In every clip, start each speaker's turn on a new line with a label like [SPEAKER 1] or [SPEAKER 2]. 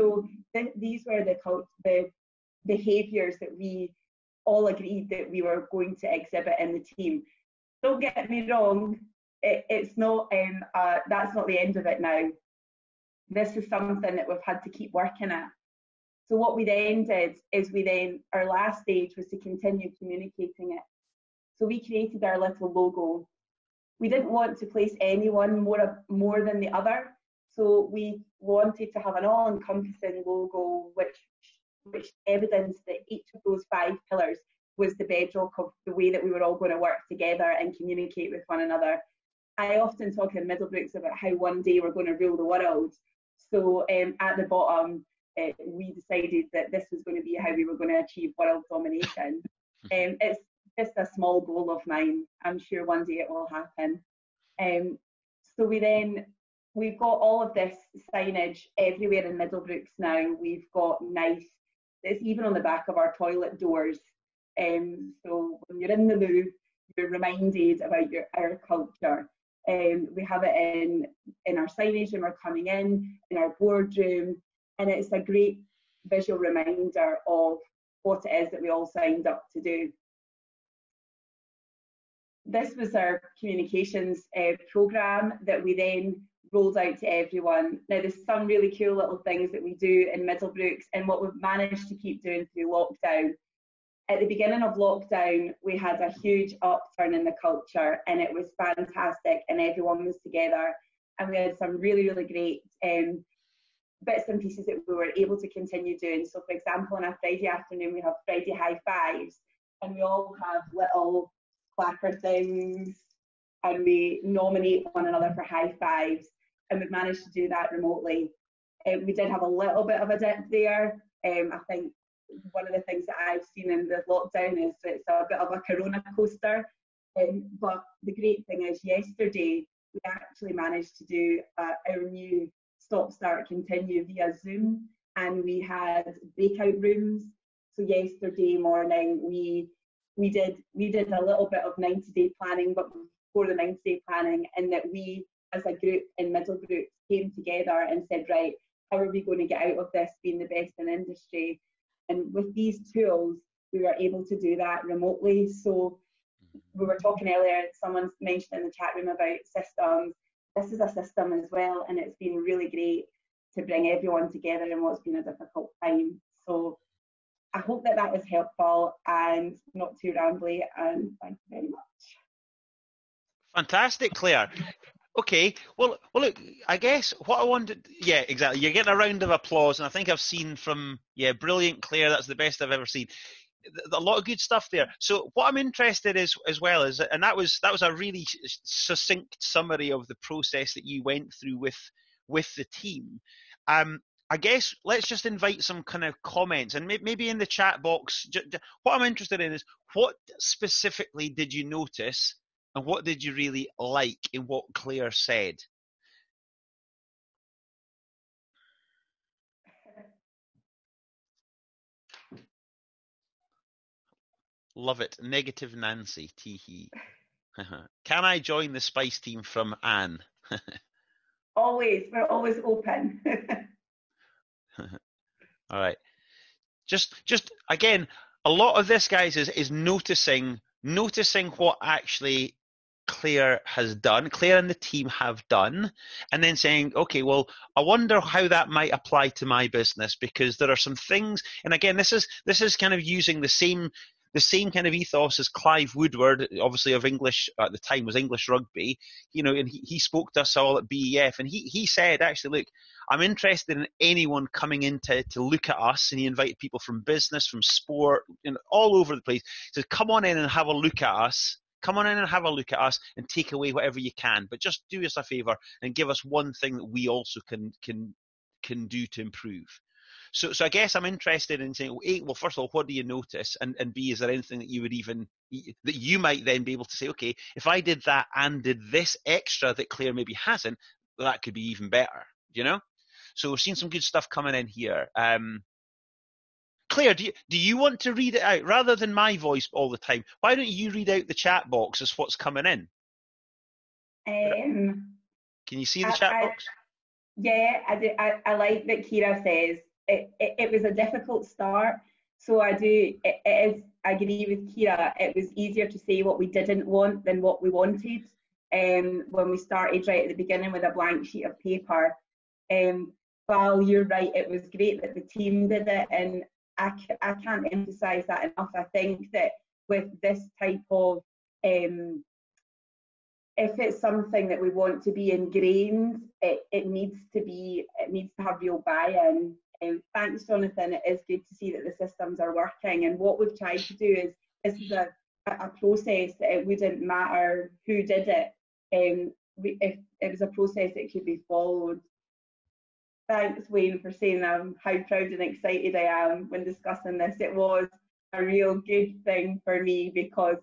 [SPEAKER 1] So these were the behaviours that we all agreed that we were going to exhibit in the team. Don't get me wrong, it's not that's not the end of it now. This is something that we've had to keep working at. So what we then did is our last stage was to continue communicating it. So we created our little logo. We didn't want to place anyone more than the other. So we wanted to have an all-encompassing logo which evidenced that each of those 5 pillars was the bedrock of the way that we were all going to work together and communicate with one another. I often talk in Middlebrooks about how one day we're going to rule the world. So at the bottom, we decided that this was going to be how we were going to achieve world domination. It's just a small goal of mine. I'm sure one day it will happen. So we've got all of this signage everywhere in Middlebrooks now. We've got it's even on the back of our toilet doors. So when you're in the loo, you're reminded about our culture. We have it in our signage when we're coming in our boardroom, and it's a great visual reminder of what it is that we all signed up to do. This was our communications programme that we then rolled out to everyone. Now there's some really cool little things that we do in Middlebrooks, and what we've managed to keep doing through lockdown. At the beginning of lockdown, we had a huge upturn in the culture, and it was fantastic, and everyone was together, and we had some really, really great bits and pieces that we were able to continue doing. So for example, on a Friday afternoon, we have Friday high fives, and we all have little clapper things, and we nominate one another for high fives, and we've managed to do that remotely. We did have a little bit of a dip there. I think one of the things that I've seen in the lockdown is it's a bit of a corona coaster. But the great thing is yesterday we actually managed to do our new stop, start, continue via Zoom, and we had breakout rooms. So yesterday morning we did a little bit of 90-day planning, but before the 90-day planning, and that we as a group in Middlebrooks came together and said, right, how are we going to get out of this being the best in industry? And with these tools, we were able to do that remotely. So we were talking earlier, someone mentioned in the chat room about systems. This is a system as well, and it's been really great to bring everyone together in what's been a difficult time. So I hope that that was helpful and not too rambly, and thank you very much.
[SPEAKER 2] Fantastic, Claire. Okay, well, look, I guess what I wanted, yeah, exactly. You're getting a round of applause, and I think I've seen from, yeah, brilliant, Claire. That's the best I've ever seen. A lot of good stuff there. So what I'm interested in as well is, and that was a really succinct summary of the process that you went through with the team. I guess let's just invite some kind of comments, and maybe in the chat box. What I'm interested in is, what specifically did you notice, and what did you really like in what Claire said? Love it. Negative Nancy, tee-hee. Can I join the Spice team from Anne?
[SPEAKER 1] Always. We're always open.
[SPEAKER 2] All right. Just again, a lot of this, guys, is noticing what actually Claire has done, Claire and the team have done, and then saying, okay, well, I wonder how that might apply to my business, because there are some things, and again, this is kind of using the same kind of ethos as Clive Woodward, obviously of English at the time, was English Rugby, and he spoke to us all at BEF, and he said, actually, look, I'm interested in anyone coming in to look at us, and he invited people from business, from sport, all over the place. He said, come on in and have a look at us. Come on in and have a look at us and take away whatever you can, but just do us a favor and give us one thing that we also can do to improve. So I guess I'm interested in saying, A, well, first of all, what do you notice? And B, is there anything that you might then be able to say, okay, if I did that and did this extra that Claire maybe hasn't, that could be even better, So we're seeing some good stuff coming in here. Claire, do you want to read it out rather than my voice all the time? Why don't you read out the chat box as what's coming in? Can you see the chat box?
[SPEAKER 1] Yeah, I like that Kira says, it was a difficult start. So I agree with Kira. It was easier to say what we didn't want than what we wanted. When we started right at the beginning with a blank sheet of paper. Val, you're right. It was great that the team did it, and I can't emphasise that enough. I think that with this type of if it's something that we want to be ingrained, it needs to have real buy-in. Thanks, Jonathan. It is good to see that the systems are working. And what we've tried to do is, this is a process that it wouldn't matter who did it. If it was a process that could be followed. Thanks, Wayne, for saying how proud and excited I am when discussing this. It was a real good thing for me, because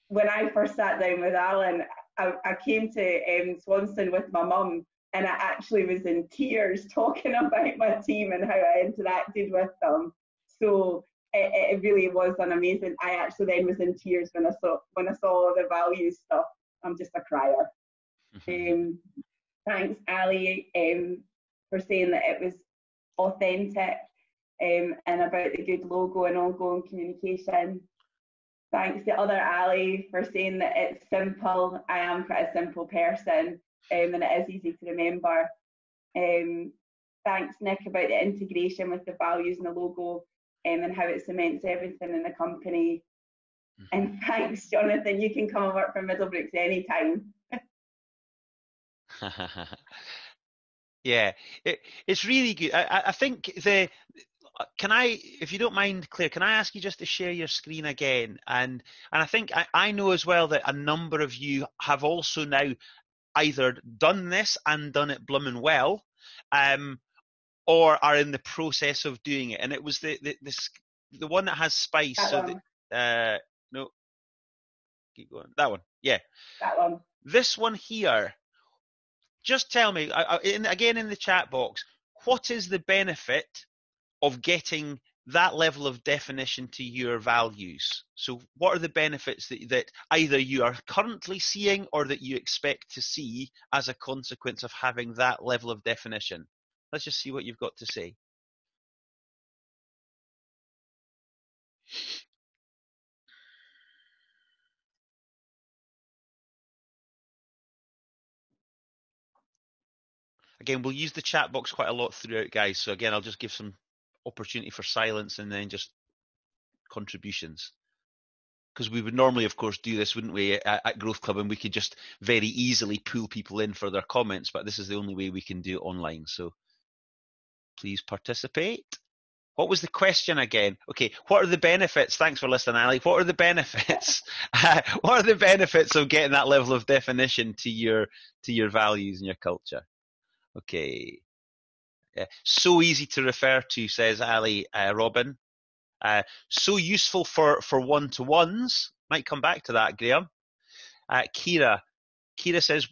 [SPEAKER 1] when I first sat down with Alan, I came to Swanston with my mum, and I actually was in tears talking about my team and how I interacted with them. So it really was an amazing. I actually then was in tears when I saw the values stuff. I'm just a crier. Thanks, Ali, for saying that it was authentic and about the good logo and ongoing communication. Thanks to other Ali for saying that it's simple. I am quite a simple person, and it is easy to remember. Thanks, Nick, about the integration with the values and the logo and how it cements everything in the company. And thanks, Jonathan. You can come and work for Middlebrooks anytime.
[SPEAKER 2] Yeah, it's really good. I think if you don't mind, Claire, can I ask you just to share your screen again? And I think I know as well that a number of you have also now either done this and done it blooming well, or are in the process of doing it. And it was the one that has spice. No, keep going. That one, yeah.
[SPEAKER 1] That one.
[SPEAKER 2] This one here. Just tell me, again in the chat box, what is the benefit of getting that level of definition to your values? So what are the benefits that either you are currently seeing or that you expect to see as a consequence of having that level of definition? Let's just see what you've got to say. Again, we'll use the chat box quite a lot throughout, guys. So again, I'll just give some opportunity for silence and then just contributions. Because we would normally, of course, do this, wouldn't we, at Growth Club, and we could just very easily pull people in for their comments, but this is the only way we can do it online. So please participate. What was the question again? Okay, what are the benefits? Thanks for listening, Ali. What are the benefits? What are the benefits of getting that level of definition to your values and your culture? Okay. So easy to refer to, says Ali. Robin. So useful for one-to-ones. Might come back to that, Graham. Kira says,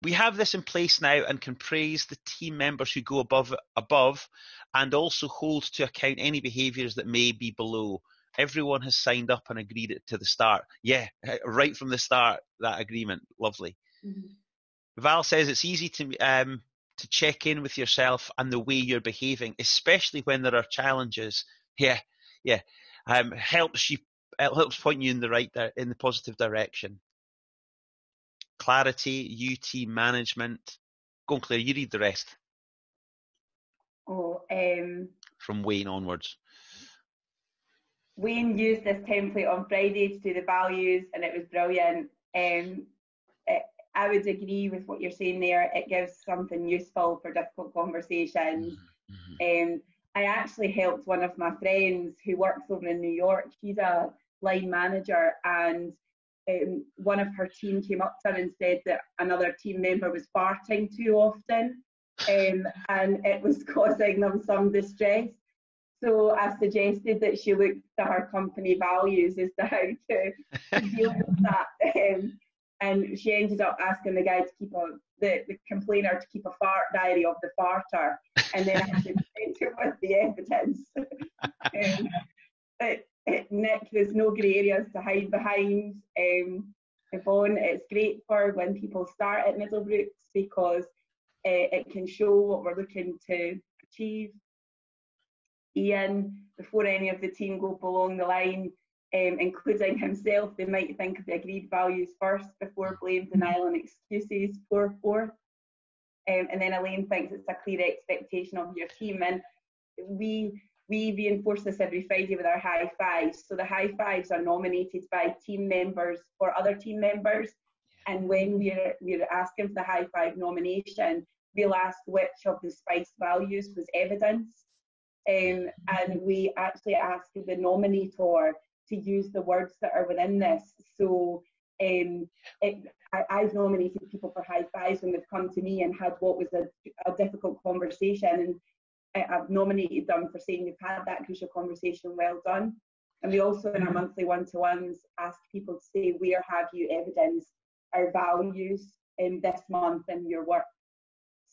[SPEAKER 2] we have this in place now and can praise the team members who go above and also hold to account any behaviours that may be below. Everyone has signed up and agreed it to the start. Yeah, right from the start, that agreement. Lovely. Mm-hmm. Val says it's easy to check in with yourself and the way you're behaving, especially when there are challenges. Yeah. Helps point you in the positive direction. Clarity, UT management. Go on, Claire, you read the rest. From Wayne onwards.
[SPEAKER 1] Wayne used this template on Friday to do the values, and it was brilliant. I would agree with what you're saying there. It gives something useful for difficult conversations. Mm-hmm. I actually helped one of my friends who works over in New York. She's a line manager, and one of her team came up to her and said that another team member was farting too often, and it was causing them some distress. So I suggested that she look to her company values as to how to deal with that. And she ended up asking the guy to keep the complainer to keep a fart diary of the farter, and then actually present it with the evidence. Nick, there's no grey areas to hide behind. Yvonne, it's great for when people start at Middlebrooks because it can show what we're looking to achieve. Ian before any of the team go along the line, including himself. They might think of the agreed values first before blame, denial and excuses pour forth. And then Elaine thinks it's a clear expectation of your team. And we reinforce this every Friday with our high fives. So the high fives are nominated by team members for other team members. And when we're asking for the high five nomination, we'll ask which of the SPICE values was evidence. And we actually ask the nominator to use the words that are within this. So I've nominated people for high fives when they've come to me and had what was a difficult conversation, and I've nominated them for saying they've had that crucial conversation, well done. And we also in our monthly one-to-ones ask people to say, where have you evidenced our values in this month in your work?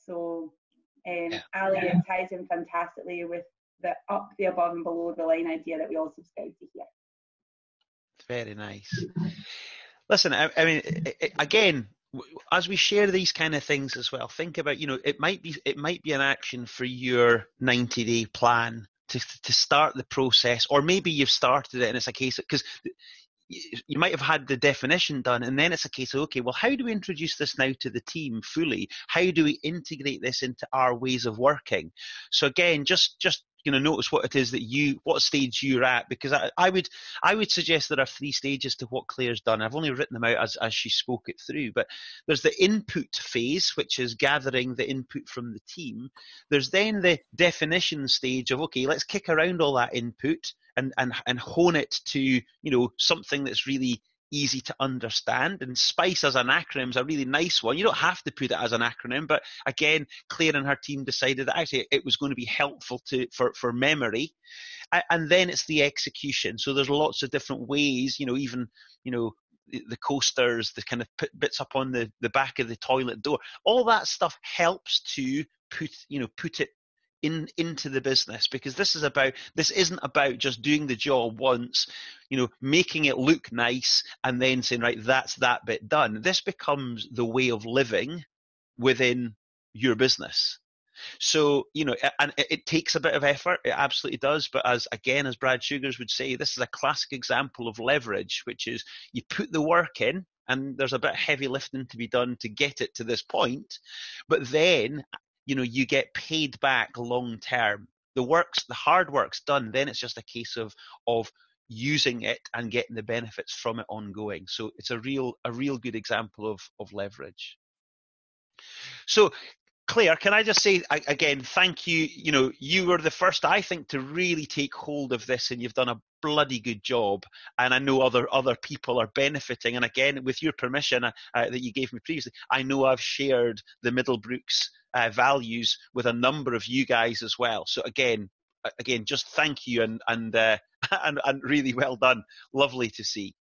[SPEAKER 1] So Ali, it ties in fantastically with the up, the above and below the line idea that we all subscribe to here.
[SPEAKER 2] Very nice. Listen, I mean, again, as we share these kind of things as well, think about, it might be an action for your 90-day plan to start the process, or maybe you've started it and it's a case of, because you might have had the definition done, and then it's a case of, okay, well, how do we introduce this now to the team fully? How do we integrate this into our ways of working? So again, just notice what it is that what stage you're at, because I would suggest there are 3 stages to what Claire's done. I've only written them out as she spoke it through, but there's the input phase, which is gathering the input from the team. There's then the definition stage of, okay, let's kick around all that input and hone it to, something that's really easy to understand. And SPICE as an acronym is a really nice one. You don't have to put it as an acronym, but again, Claire and her team decided that actually it was going to be helpful for memory. And then it's the execution. So there's lots of different ways, even the coasters, the kind of bits up on the back of the toilet door, all that stuff helps to put it into the business, because this isn't about just doing the job once, making it look nice and then saying, right, that's that bit done. This becomes the way of living within your business. So, and it takes a bit of effort. It absolutely does. But as Brad Sugars would say, this is a classic example of leverage, which is you put the work in, and there's a bit of heavy lifting to be done to get it to this point. But then, you get paid back long term. The hard work's done. Then it's just a case of using it and getting the benefits from it ongoing. So it's a real good example of leverage. So Claire, can I just say again, thank you. You were the first, I think, to really take hold of this, and you've done a bloody good job. And I know other people are benefiting. And again, with your permission that you gave me previously, I know I've shared the Middlebrooks values with a number of you guys as well. So again, just thank you and really well done. Lovely to see.